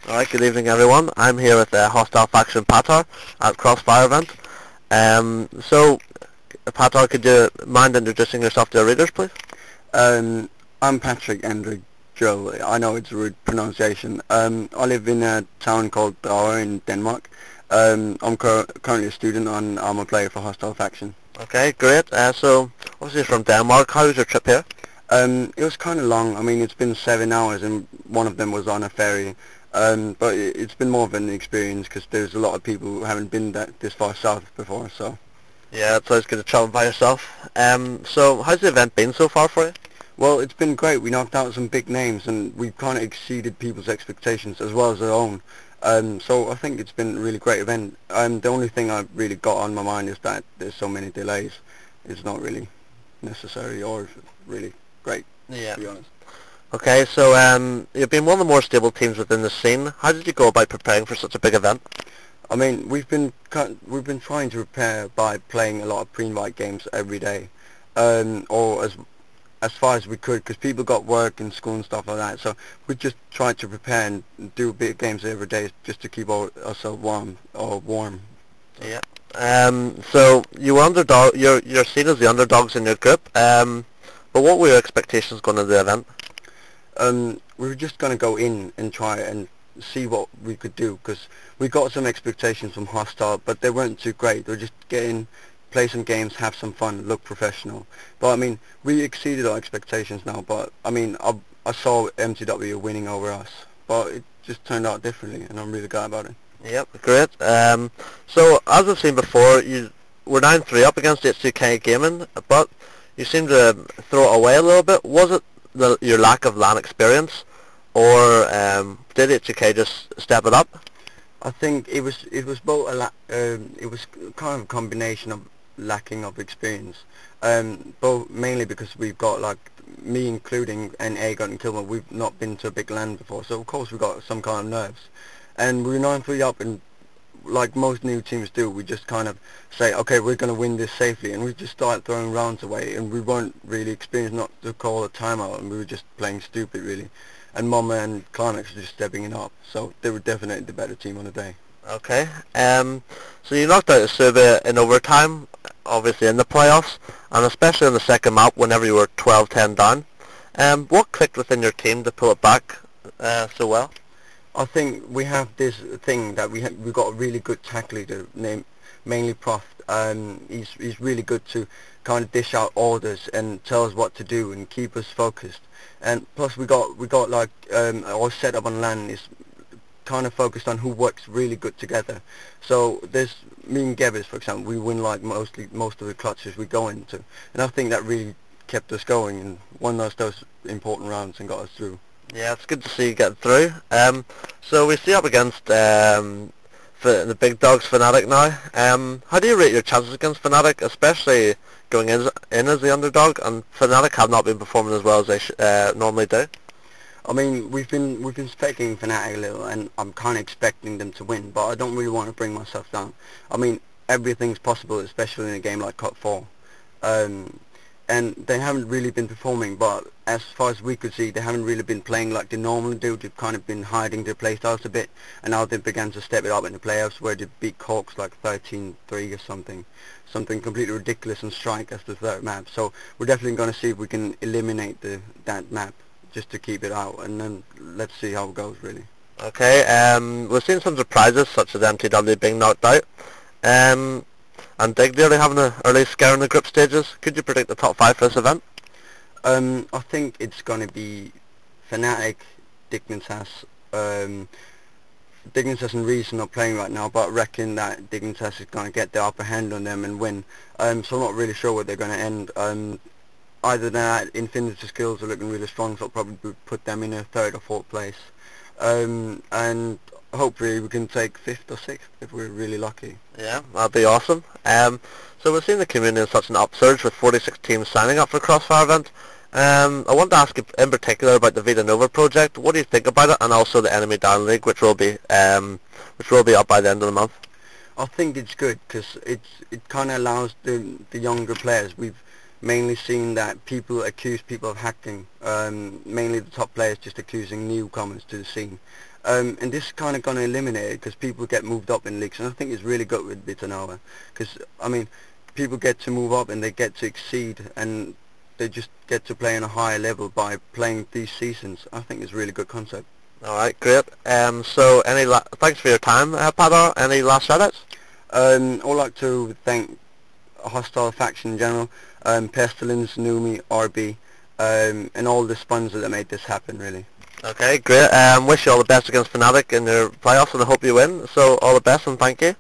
Alright, good evening everyone. I'm here with Hostile Faction patR at Crossfire event. patR, could you mind introducing yourself to our readers, please? I'm Patrick Endrick Joe. I know it's a rude pronunciation. I live in a town called patR in Denmark. I'm currently a student and I'm a player for Hostile Faction. Okay, great. So, obviously from Denmark, how was your trip here? It was kind of long. I mean, it's been 7 hours and one of them was on a ferry. But it's been more of an experience because there's a lot of people who haven't been this far south before, so. Yeah, it's always good to travel by yourself. So, how's the event been so far for you? Well, it's been great. We knocked out some big names and we've kind of exceeded people's expectations as well as our own. So I think it's been a really great event. The only thing I've really got on my mind is that there's so many delays. It's not really necessary or really great, Yeah. to be honest. Okay, so you've been one of the more stable teams within the scene. How did you go about preparing for such a big event? I mean, we've been trying to prepare by playing a lot of pre-invite games every day, or as far as we could, because people got work and school and stuff like that. So we just tried to prepare and do big games every day just to keep ourselves warm. So. Yeah. So you were underdog. You're seen as the underdogs in your group. But what were your expectations going into the event? We were just going to go in and try and see what we could do, because we got some expectations from Hostile, but they weren't too great. They were just get in, play some games, have some fun, look professional. But I mean, we exceeded our expectations now. But I mean, I saw MTW winning over us, but it just turned out differently, and I'm really glad about it. Yep, great. So as we've seen before, you were 9-3 up against CIC7 Gaming, but you seemed to throw it away a little bit. Was it your lack of LAN experience, or did CIC7 just step it up? I think it was both it was kind of a combination of lacking of experience, both mainly because we've got, like, me including, and Aegon and Kilmer, we've not been to a big LAN before, so of course we got some kind of nerves, and we were 9-3 up, and like most new teams do, we just kind of say, okay, we're going to win this safely, and we just start throwing rounds away, and we weren't really experienced not to call a timeout, and we were just playing stupid really, and Mama and Climax were just stepping it up, so they were definitely the better team on the day. Okay. So you knocked out Suba in overtime, obviously in the playoffs, and especially in the second map whenever you were 12-10 down. What clicked within your team to pull it back so well? I think we have this thing that we've got a really good tech leader named mainly Prof. He's really good to kind of dish out orders and tell us what to do and keep us focused. And plus we got like our setup on LAN is kind of focused on who works really good together. So there's me and Gebbers, for example, we win like most of the clutches we go into, and I think that really kept us going and won us those important rounds and got us through. Yeah, it's good to see you getting through. So we see up against the big dogs, Fnatic now. How do you rate your chances against Fnatic, especially going in as the underdog? And Fnatic have not been performing as well as they normally do. I mean, we've been specking Fnatic a little, and I'm kind of expecting them to win, but I don't really want to bring myself down. I mean, everything's possible, especially in a game like Cut 4. And they haven't really been performing, but as far as we could see, they haven't really been playing like they normally do. They've kind of been hiding their playstyles a bit, and now they've begun to step it up in the playoffs, where they beat Corks like 13-3 or something completely ridiculous, and Strike as the third map. So we're definitely going to see if we can eliminate that map just to keep it out, and then let's see how it goes really. Okay. We've seen some surprises such as MTW being knocked out. And Dig nearly having an early scare in the group stages. Could you predict the top 5 for this event? I think it's going to be Fnatic, Dignitas. Dignitas and Reason not playing right now, but I reckon that Dignitas is going to get the upper hand on them and win. So I'm not really sure where they're going to end. Either that, Infinity skills are looking really strong, so I'll probably put them in a 3rd or 4th place. And hopefully we can take 5th or 6th if we're really lucky. Yeah, that'd be awesome. So we've seen the community in such an upsurge with 46 teams signing up for the Crossfire event. I want to ask you in particular about the Vita Nova project. What do you think about it, and also the Enemy Down League, which will be up by the end of the month? I think it's good because it kind of allows the younger players. mainly seeing that people accuse people of hacking, mainly the top players just accusing newcomers to the scene. And this is kind of going to eliminate it because people get moved up in leagues, and I think it's really good with Bitanoa because, I mean, people get to move up and they get to exceed, and they just get to play on a higher level by playing these seasons. I think it's a really good concept. Alright, great. So thanks for your time, patR. Any last shoutouts? I'd like to thank Hostile Faction in general, Pestilence, Numi, RB, and all the sponsors that made this happen, really. Okay, great. Wish you all the best against Fnatic in your playoffs, and I hope you win. So all the best, and thank you.